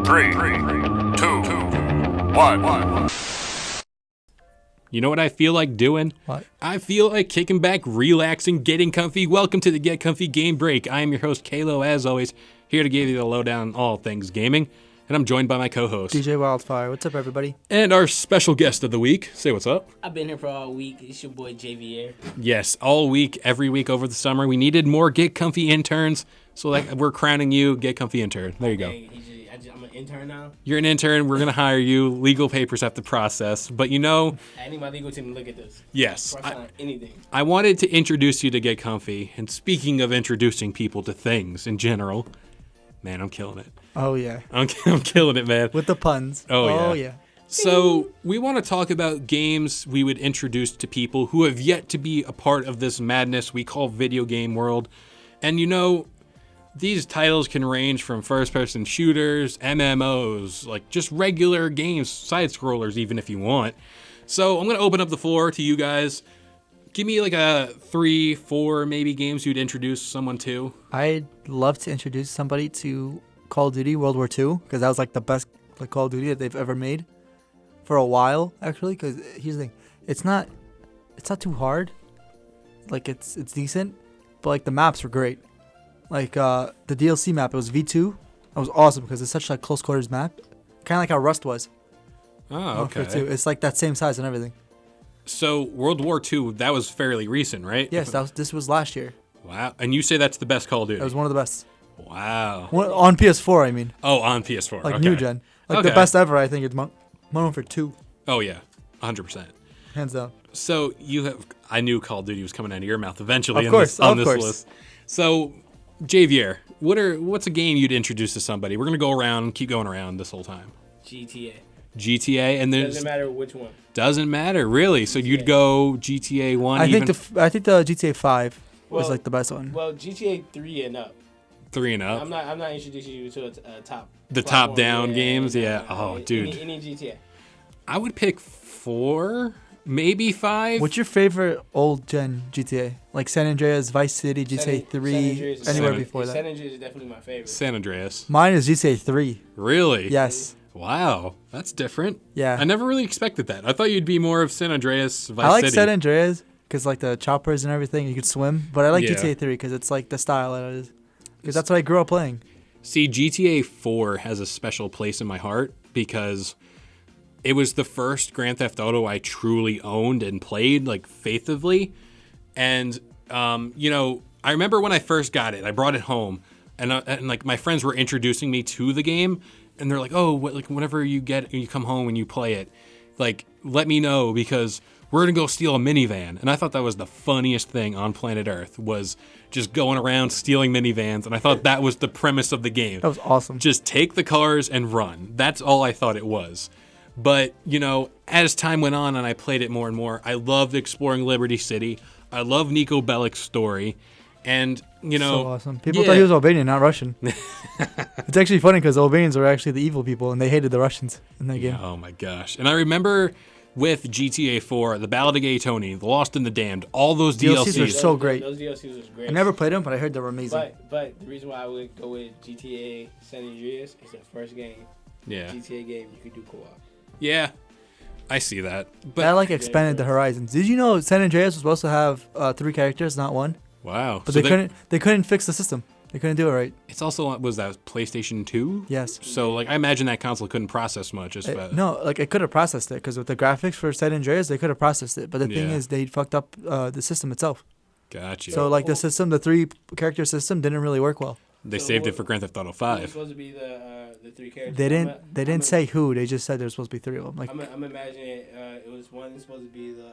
3, 2, 1. You know what I feel like doing? What? I feel like kicking back, relaxing, getting comfy. Welcome to the Get Comfy Game Break. I am your host, Kalo, as always, here to give you the lowdown on all things gaming. And I'm joined by my co-host, DJ Wildfire. What's up, everybody? and our special guest of the week. Say what's up. I've been here for all week. It's your boy JVR. Yes, all week, every week over the summer. We needed more Get Comfy interns, so like we're crowning you Get Comfy intern. There you go. Hey, I'm an intern now. You're an intern. We're going to hire you. Legal papers have to process. But you know, I need my legal team to look at this. yes, Before I sign anything. I wanted to introduce you to Get Comfy. And speaking of introducing people to things in general, man, I'm killing it. Oh, yeah. I'm killing it, man. With the puns. Oh, yeah. So we want to talk about games we would introduce to people who have yet to be a part of this madness we call video game world. And you know, these titles can range from first-person shooters, MMOs, like just regular games, side-scrollers even if you want. So I'm going to open up the floor to you guys. Give me like a 3, 4 maybe games you'd introduce someone to. I'd love to introduce somebody to Call of Duty World War II, because that was like the best Call of Duty that they've ever made for a while, actually. Because here's the thing, it's not too hard. Like it's decent, but like the maps were great. Like the DLC map, it was V2. That was awesome because it's such like close quarters map, kind of like how Rust was. Oh, okay. For 2. It's like that same size and everything. So World War II, that was fairly recent, right? Yes, this was last year. Wow. And you say that's the best Call of Duty? It was one of the best. Wow. On PS4, I mean. Oh, on PS4. Like okay. new gen. Like the Okay. best ever, I think. It's Modern Warfare 2. Oh, yeah. 100%. Hands down. So I knew Call of Duty was coming out of your mouth eventually Of course, on of this course. list. So, Javier, what's a game you'd introduce to somebody? We're going to go around, keep going around this whole time. GTA. GTA, and there's Doesn't matter which one. doesn't matter really. So you'd go GTA 1 I even think the GTA 5 was Well- like the best one. Well, GTA 3 and up. 3 and up. I'm not introducing you to a top. The platform. top-down games, yeah. Oh, Any- dude. Any GTA. I would pick 4, maybe 5. What's your favorite old gen GTA? Like San Andreas, Vice City, GTA 3, Andreas is- anywhere San- before San that. Andreas is definitely my favorite. San Andreas. Mine is GTA 3. Really? Yes. Wow, that's different. Yeah. I never really expected that. I thought you'd be more of San Andreas, Vice I like City. San Andreas because like the choppers and everything, you could swim. But I like Yeah. GTA 3 because it's like the style that it is. Because that's what I grew up playing. See, GTA 4 has a special place in my heart because it was the first Grand Theft Auto I truly owned and played, like, faithfully. And, you know, I remember when I first got it, I brought it home, and like, my friends were introducing me to the game, and they're like, oh, whenever you come home and you play it, like, let me know because we're going to go steal a minivan. And I thought that was the funniest thing on planet Earth, was just going around stealing minivans. And I thought that was the premise of the game. That was awesome. Just take the cars and run. That's all I thought it was. But, you know, as time went on and I played it more and more, I loved exploring Liberty City. I love Nico Bellic's story. And, you know... So awesome. People yeah. thought he was Albanian, not Russian. It's actually funny because Albanians were actually the evil people and they hated the Russians in that game. Oh my gosh. And I remember with GTA 4, The Ballad of Gay Tony, The Lost and the Damned, all those DLCs DLCs. are so great. Those DLCs was great. I never played them, but I heard they were amazing. But the reason why I would go with GTA San Andreas is the first game. Yeah. GTA game you could do co-op. Yeah. I see that. That But like expanded the horizons. Did you know San Andreas was supposed to have 3 characters, not 1? wow. But So they couldn't fix the system. They couldn't do it right. It's also, was that PlayStation 2? Yes. So, like, I imagine that console couldn't process much. No, like it could have processed it because with the graphics for San Andreas, they could have processed it. But the thing Yeah. is, they fucked up the system itself. Gotcha. So like the 3 character system didn't really work well. they So saved it what- for Grand Theft Auto Who was 5. supposed to be the 3 characters? They didn't say who. They just said there's supposed to be 3 of them. Like I'm imagining it was one supposed to be the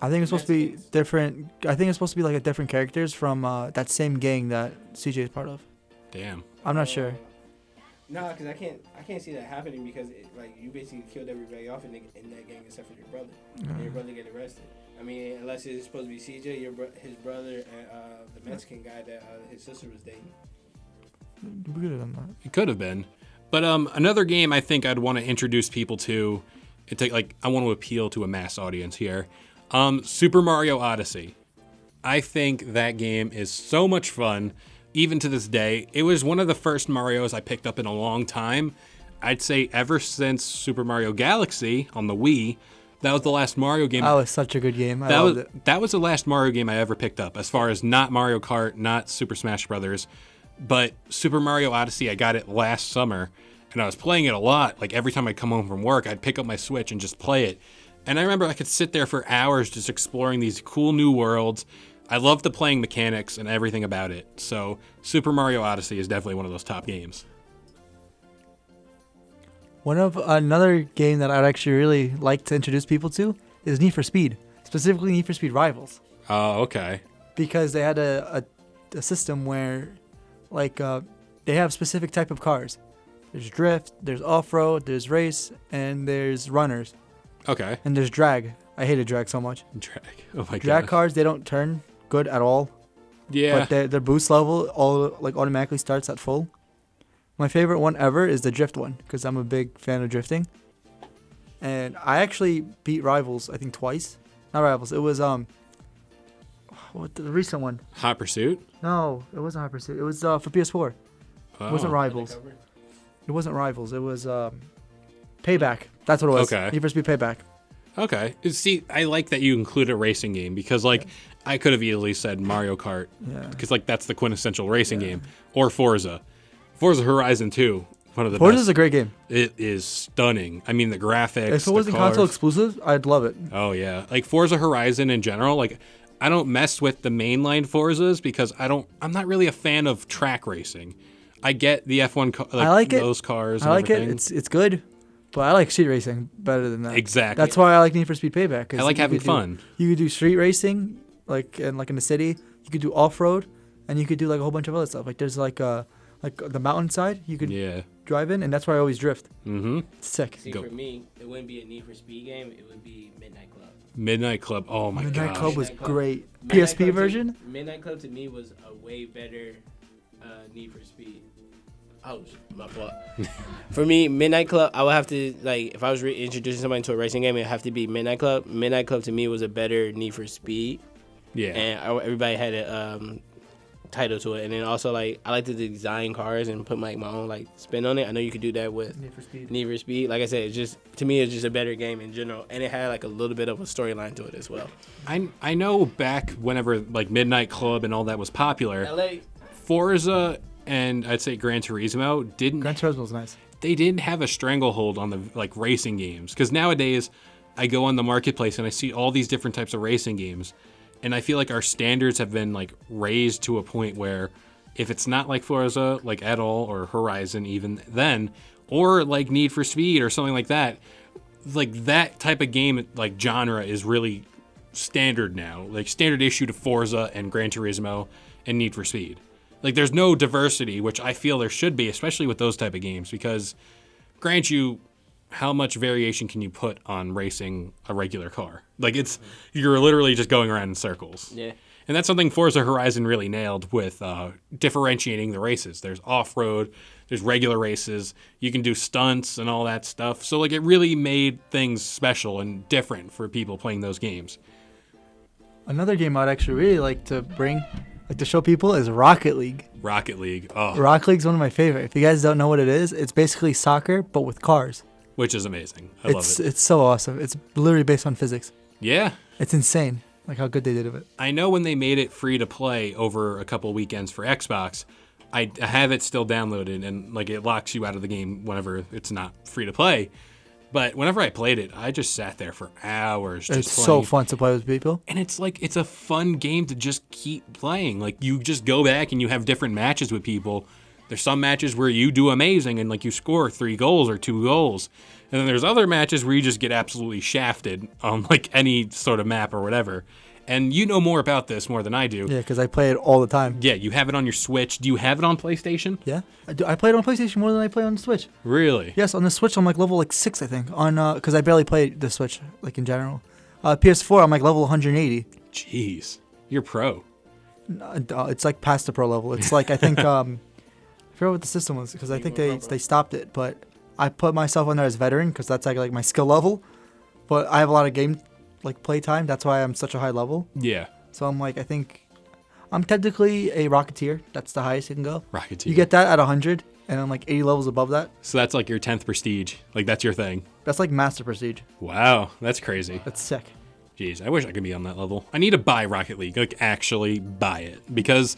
I think it's supposed to be Mexicans. different. I think it's supposed to be like a different characters from that same gang that CJ is part of. Damn. I'm not sure. No, because I can't see that happening because like you basically killed everybody off in that gang except for your brother. And your brother get arrested. I mean, unless it's supposed to be CJ, his brother, and the Mexican guy that his sister was dating. We could have done that. It could have been. But another game I think I'd want to introduce people to, I want to appeal to a mass audience here. Super Mario Odyssey. I think that game is so much fun. even to this day, it was one of the first Marios I picked up in a long time. I'd say ever since Super Mario Galaxy on the Wii, that was the last Mario game. That was such a good game. I loved it. That was the last Mario game I ever picked up, as far as not Mario Kart, not Super Smash Brothers, but Super Mario Odyssey. I got it last summer, and I was playing it a lot. Like every time I'd come home from work, I'd pick up my Switch and just play it. And I remember I could sit there for hours just exploring these cool new worlds. I loved the playing mechanics and everything about it. So Super Mario Odyssey is definitely one of those top games. Another game that I'd actually really like to introduce people to is Need for Speed, specifically Need for Speed Rivals, Oh, okay. because they had a system where, like, they have specific type of cars. There's drift, there's off-road, there's race, and there's runners, Okay. and there's drag. I hated drag so much. Drag. Oh my god. Drag cars, they don't turn good at all, Yeah. but their boost level automatically starts at full. My favorite one ever is the drift one, because I'm a big fan of drifting. And I actually beat Rivals, I think twice. Not Rivals, it was what the recent one? Hot Pursuit. No, it wasn't Hot Pursuit. It was for PS4. It wasn't Oh. Rivals. It wasn't Rivals. It was Payback. That's what it was. Okay. Need for Speed Payback. Okay. See, I like that you include a racing game because, like, I could have easily said Mario Kart Yeah. because, like, that's the quintessential racing game, or Forza. Forza Horizon 2, one of the Forza's best. a great game. It is stunning. I mean, the graphics. If it wasn't the cars. console exclusive, I'd love it. Oh yeah, like Forza Horizon in general. Like, I don't mess with the mainline Forzas because I'm not really a fan of track racing. I get the F1, I like it. those cars. I and like everything. it. It's good, but I like street racing better than that. Exactly. That's why I like Need for Speed Payback. 'Cause I like you having could fun. You could do street racing, like in the city. You could do off road, and you could do like a whole bunch of other stuff. Like there's like the mountainside you could Yeah. drive in, and that's where I always drift. Mm-hmm. It's sick. See, Go. for me, it wouldn't be a Need for Speed game. It would be Midnight Club. Midnight Club. Oh my Midnight god. Club was Midnight Club. great. Midnight PSP Club version. Midnight Club to me was a way better Need for Speed. Oh, my fault. For me, Midnight Club, I would have to, like, if I was introducing somebody to a racing game, it would have to be Midnight Club. Midnight Club to me was a better Need for Speed. Yeah. And everybody had a title to it. And then also, like, I like to design cars and put, like, my own, like, spin on it. I know you could do that with Need for Speed. Need for Speed. Like I said, it's just, to me, it's just a better game in general. And it had, like, a little bit of a storyline to it as well. I know back whenever like Midnight Club and all that was popular, LA. Forza and I'd say Gran Turismo Gran Turismo's nice. they didn't have a stranglehold on the like racing games because nowadays I go on the marketplace and I see all these different types of racing games, and I feel like our standards have been like raised to a point where if it's not like Forza like at all, or Horizon even then, or like Need for Speed or something like that type of game like genre is really standard now, like standard issue to Forza and Gran Turismo and Need for Speed. Like there's no diversity, which I feel there should be, especially with those type of games, because grant you, how much variation can you put on racing a regular car? Like you're literally just going around in circles. Yeah. And that's something Forza Horizon really nailed with differentiating the races. There's off-road, there's regular races, you can do stunts and all that stuff. So like it really made things special and different for people playing those games. Another game I'd actually really like to bring, like to show people, is Rocket League. Rocket League, oh, Rocket League's one of my favorite. If you guys don't know what it is, it's basically soccer but with cars. which is amazing. I love it. It's so awesome. It's literally based on physics. Yeah. It's insane, like how good they did of it. I know when they made it free to play over a couple weekends for Xbox, I have it still downloaded, and like it locks you out of the game whenever it's not free to play. But whenever I played it, I just sat there for hours just It's playing. so fun to play with people. And it's like, it's a fun game to just keep playing. Like, you just go back and you have different matches with people. There's some matches where you do amazing and like you score 3 goals or 2 goals. And then there's other matches where you just get absolutely shafted on like any sort of map or whatever. And you know more about this more than I do. Yeah, because I play it all the time. Yeah, you have it on your Switch. Do you have it on PlayStation? Yeah, I do. I play it on PlayStation more than I play on the Switch. Really? Yes, on the Switch I'm like level like 6, I think. On because I barely play the Switch like in general. PS4 I'm like level 180. Jeez, you're pro. It's like past the pro level. It's like I think I forgot what the system was because I think they stopped it. But I put myself on there as veteran because that's like my skill level. But I have a lot of game like play time. That's why I'm such a high level. Yeah. So I'm like I think I'm technically a Rocketeer. That's the highest you can go. Rocketeer. You get that at 100, and I'm like 80 levels above that. So that's like your 10th prestige. Like that's your thing. That's like Master Prestige. Wow, that's crazy. That's sick. Jeez, I wish I could be on that level. I need to buy Rocket League, like actually buy it, because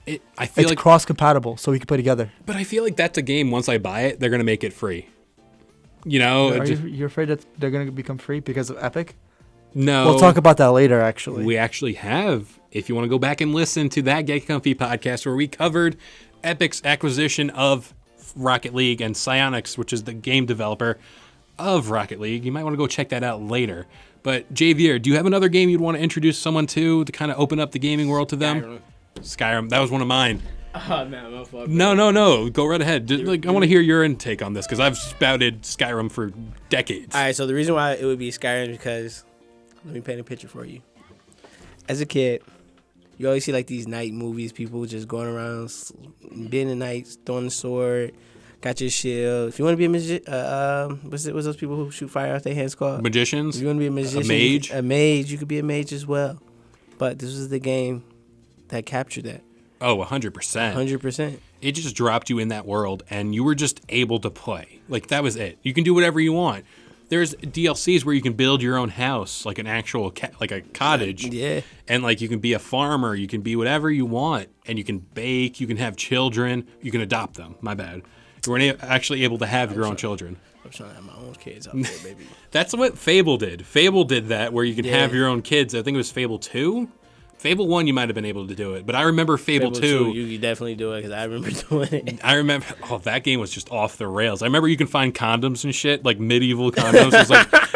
I feel It's like cross compatible, so we can play together. But I feel like that's a game. Once I buy it, they're gonna make it free. You know? Are you afraid that they're gonna become free because of Epic? No. We'll talk about that later. Actually, We actually have. If you want to go back and listen to that Get Comfy podcast where we covered Epic's acquisition of Rocket League and Psyonix, which is the game developer of Rocket League, you might want to go check that out later. But Javier, do you have another game you'd want to introduce someone to kind of open up the gaming world to them? Skyrim. That was one of mine. Oh, man, my fault. No. Go right ahead. I want to hear your intake on this because I've spouted Skyrim for decades. All right, so the reason why it would be Skyrim is because, let me paint a picture for you. As a kid, you always see like these night movies, people just going around, being the knights, throwing the sword, got your shield. If you want to be a magician, what's those people who shoot fire out their hands called? Magicians? If you want to be a magician, a mage? You could be a mage as well. But this was the game that captured that. Oh, 100%. 100%. It just dropped you in that world, and you were just able to play. Like, that was it. You can do whatever you want. There's DLCs where you can build your own house, like an actual, like a cottage. Yeah. And, like, you can be a farmer. You can be whatever you want. And you can bake. You can have children. You can adopt them. My bad. You weren't actually able to have your own children. I'm trying to have my own kids out there, baby. That's what Fable did. Fable did that, where you can have your own kids. I think it was Fable 2. Fable 1, you might have been able to do it. But I remember Fable 2. You could definitely do it because I remember doing it. I remember, that game was just off the rails. I remember you can find condoms and shit, like medieval condoms.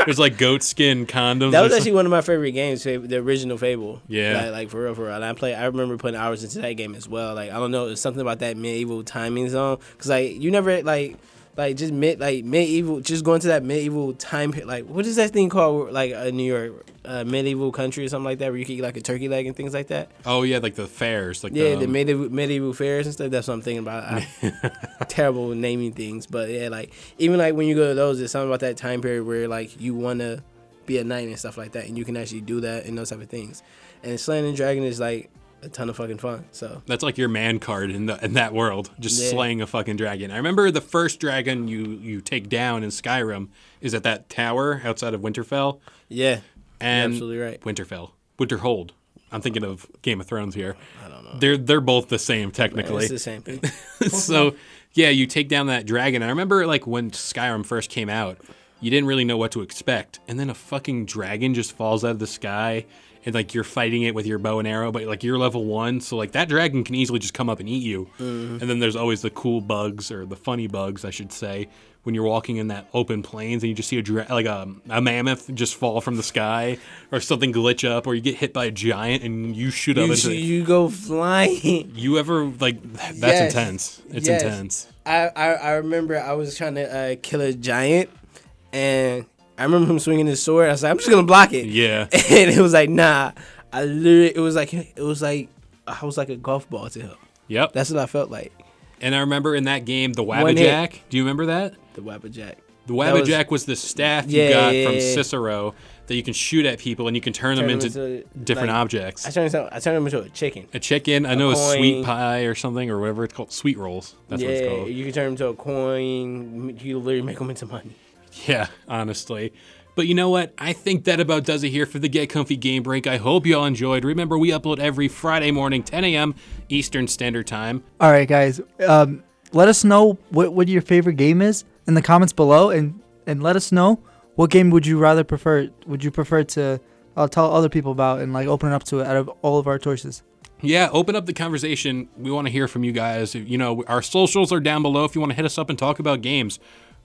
There's like goat skin condoms. That was actually one of my favorite games, the original Fable. Yeah. Like for real. And I remember putting hours into that game as well. Like, I don't know, there's something about that medieval timing zone. Because, like, you never, just medieval, just going to that medieval time, like, what is that thing called, like, New York, medieval country or something like that, where you can eat, like, a turkey leg and things like that? Oh, yeah, like the fairs. Like the medieval fairs and stuff. That's what I'm thinking about. I'm terrible with naming things. But, yeah, like, even, like, when you go to those, there's something about that time period where, like, you want to be a knight and stuff like that, and you can actually do that and those type of things. And slaying the dragon is, like, a ton of fucking fun. So that's like your man card in that world, just slaying a fucking dragon. I remember the first dragon you take down in Skyrim is at that tower outside of Winterfell. Yeah, and you're absolutely right. Winterhold. I'm thinking of Game of Thrones here. I don't know. They're both the same technically. Man, it's the same thing. So yeah, you take down that dragon. I remember like when Skyrim first came out, you didn't really know what to expect, and then a fucking dragon just falls out of the sky. And, like, you're fighting it with your bow and arrow, but, like, you're level 1. So, like, that dragon can easily just come up and eat you. And then there's always the cool bugs, or the funny bugs, I should say, when you're walking in that open plains and you just see a mammoth just fall from the sky, or something glitch up, or you get hit by a giant and you shoot up into it. You go flying. You ever, like, that's intense. It's intense. I remember I was trying to kill a giant, and I remember him swinging his sword. I was like, I'm just gonna block it. Yeah. And it was like, nah. It was like I was like a golf ball to him. Yep. That's what I felt like. And I remember in that game, the Wabbajack. Do you remember that? The Wabbajack. The Wabbajack was the staff you got from Cicero that you can shoot at people and you can turn them into different objects. I turned him into a chicken. A chicken. I know a sweet pie or something or whatever it's called. Sweet rolls. That's what it's called. You can turn him into a coin. You literally make them into money. Yeah, honestly. But you know what? I think that about does it here for the Get Comfy Game Break. I hope you all enjoyed. Remember, we upload every Friday morning, 10 a.m. Eastern Standard Time. All right, guys. Let us know what your favorite game is in the comments below, and let us know what game would you rather prefer. Would you prefer to tell other people about and like open it up to it out of all of our choices? Yeah, open up the conversation. We want to hear from you guys. You know, our socials are down below if you want to hit us up and talk about games.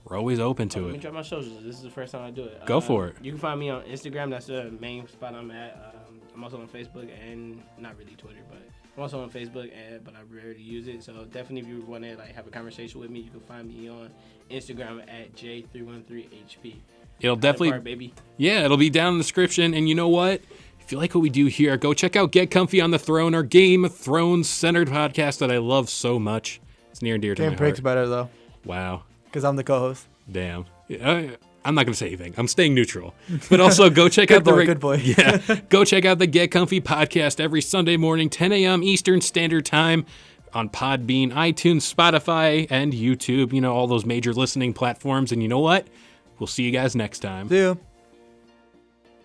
We're always open to it. Let me try my socials. This is the first time I do it. Go for it. You can find me on Instagram. That's the main spot I'm at. I'm also on Facebook and not really Twitter, but I'm also on Facebook. But I rarely use it. So definitely, if you want to like have a conversation with me, you can find me on Instagram at J313HP. It'll definitely, baby. Yeah, it'll be down in the description. And you know what? If you like what we do here, go check out Get Comfy on the Throne, our Game of Thrones centered podcast that I love so much. It's near and dear to my Game Break's heart. better though. Wow. Because I'm the co-host. Damn. I'm not going to say anything. I'm staying neutral. But also go check out Good boy. Yeah. Go check out the Get Comfy podcast every Sunday morning, 10 a.m. Eastern Standard Time on Podbean, iTunes, Spotify, and YouTube. You know, all those major listening platforms. And you know what? We'll see you guys next time. See ya.